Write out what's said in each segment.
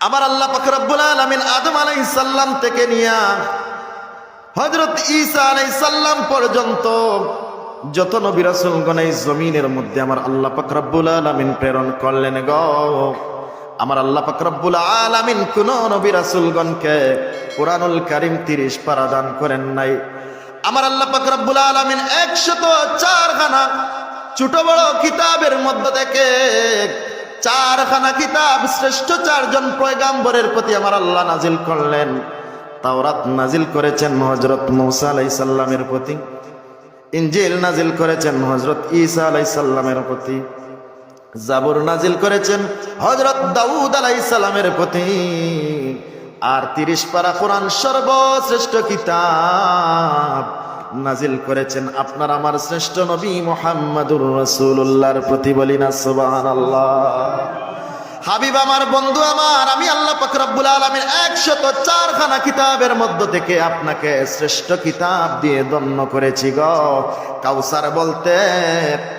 আমার আল্লাহ পাক রব্বুল আলামিন আদম আলাইহিস সালাম থেকে নিয়া হযরত ঈসা আলাইহিস সালাম পর্যন্ত যত নবী রাসূলগণ এই জমিনের মধ্যে আমার আল্লাহ পাক রব্বুল আলামিন প্রেরণ করলেন গো, আমার আল্লাহ পাক রব্বুল আলামিন কোন নবী রাসূলগণকে কুরআনুল কারীম 30 পারা দান করেন নাই। আমার আল্লাহ পাক রব্বুল আলামিন 104 খানা ছোট বড় কিতাবের মধ্য থেকে 4 খানা কিতাব শ্রেষ্ঠ 4 জন পয়গম্বরের প্রতি আমার আল্লাহ নাজিল করলেন। তাওরাত নাজিল করেছেন হযরত মূসা আলাইহিস সালামের প্রতি, ইনজিল নাজিল করেছেন হযরত ঈসা আলাইহিস সালামের প্রতি, জাবুর নাজিল করেছেন হযরত দাউদ আলাইহিস সালামের প্রতি, আর 30 পারা কোরআন সর্বশ্রেষ্ঠ কিতাব নাজিল করেছেন আপনার আমার শ্রেষ্ঠ নবী মুহাম্মদুর রাসূলুল্লাহর প্রতি। বলি না সুবহানাল্লাহ। হাবিব আমার, বন্ধু আমার, আমি আল্লাহ পাক রব্বুল আলামিন 104 খানা কিতাবের মধ্য থেকে আপনাকে শ্রেষ্ঠ কিতাব দিয়ে ধন্য করেছি গো। কাউসার বলতে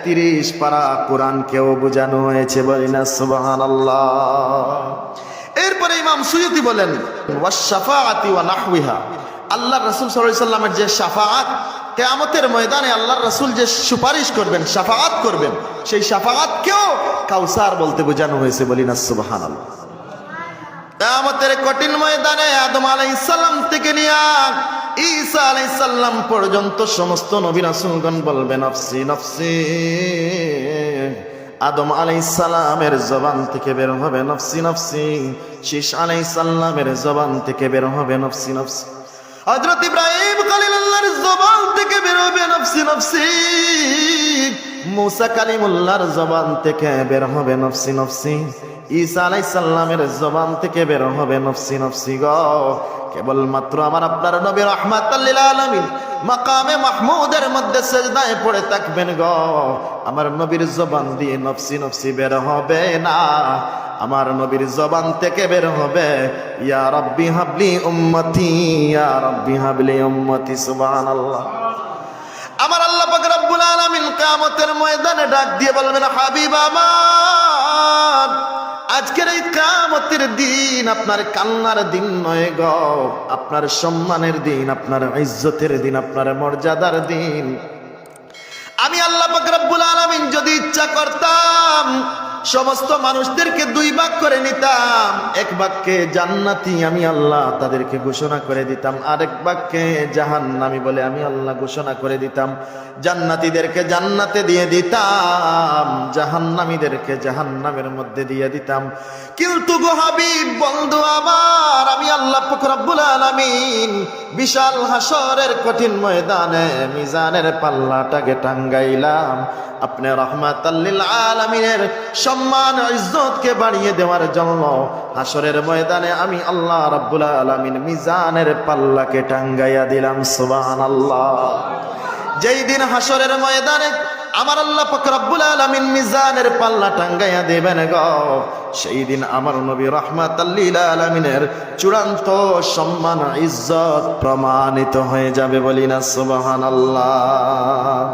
30 পারা কোরআনকেও বোঝানো হয়েছে। বলি না সুবহানাল্লাহ। এরপরে ইমাম সুয়ুতি বলেন ওয়াস শাফাআতি ওয়া নাহওয়িহা, আল্লাহর রাসূল সাল্লাল্লাহু আলাইহি সাল্লামের যে শাফাআত, কিয়ামতের ময়দানে আল্লাহর রাসূল যে সুপারিশ করবেন, শাফাআত করবেন, সেই শাফাআতকেও কাউসার বলতে বোঝানো হয়েছে। বলি না সুবহানাল্লাহ। কিয়ামতের কঠিন ময়দানে আদম আলাইহিস সালাম থেকে নিয়ে ঈসা আলাইহিস সালাম পর্যন্ত সমস্ত নবী রাসূলগণ বলবেন নফসি নফসি। আদম আলাইহিস সালামের জবান থেকে বের হবে নফসি নফসি, শীশ আলাইহিস সালামের জবান থেকে বের হবে নফসি নফসি, হযরত ইব্রাহিম খলিলুল্লাহর জবান থেকে বের হবে নফসি নফসি, মুসা কালিমুল্লাহর জবান থেকে বের হবে নফসি নফসি, ঈসা আলাইহিস সালামের জবান থেকে বের হবে নফসি নফসি গো। কেবলমাত্র আমার আপনার নবী রাহমাতাল লিল আলামিন মাকামে মাহমুদের মধ্যে সেজদায় পড়ে থাকবেন গো, আমার নবীর জবান দিয়ে নফসি নফসি বের হবে না, আমার নবীর জবান থেকে বের হবে ইয়া রাব্বি হাবলি উম্মতি, ইয়া রাব্বি হাবলি উম্মতি। সুবহানাল্লাহ। আমার আল্লাহ পাক রব্বুল আলামিন কিয়ামতের ময়দানে ডাক দিয়ে বলবেন হাবিব আমার, আজকের এই কিয়ামতের দিন আপনার কান্নার দিন নয় গো, আপনার সম্মানের দিন, আপনার ইজ্জতের দিন, আপনার মর্যাদার দিন। আমি আল্লাহ পাক রব্বুল আলামিন যদি ইচ্ছা করতাম সমস্ত মানুষদেরকে 2 ভাগ করে নিতাম, এক ভাগকে জান্নাতি আমি আল্লাহ তাদেরকে ঘোষণা করে দিতাম, আরেক ভাগকে জাহান্নামী বলে আমি আল্লাহ ঘোষণা করে দিতাম। জান্নাতীদেরকে জান্নাতে দিয়ে দিতাম, জাহান্নামীদেরকে জাহান্নামের মধ্যে দিয়ে দিতাম। কিন্তু গো হাবিব, বন্ধু আমার, আমি আল্লাহ পাক রব্বুল আলামিন বিশাল হাসরের কঠিন ময়দানে মিজানের পাল্লাটাকে টাঙ্গাইলাম আপনি রাহমাতাল লিল আলামিনের সম্মান ইজ্জতকে বাড়িয়ে দেওয়ার জন্য। হাসরের ময়দানে আমি আল্লাহ রাব্বুল আলামিন মিজানের পাল্লাকে টাঙ্গাইয়া দিলাম। সুবহানাল্লাহ। যেই দিন হাসরের ময়দানে আমার আল্লাহ পাক রব্বুল আলামিন মিজানের পাল্লা টাঙ্গাইয়া দেবেন গো, সেই দিন আমার নবী রাহমাতাল লিল আলামিনের চূড়ান্ত সম্মান ইজ্জত প্রমাণিত হয়ে যাবে। বলি না সুবহানাল্লাহ।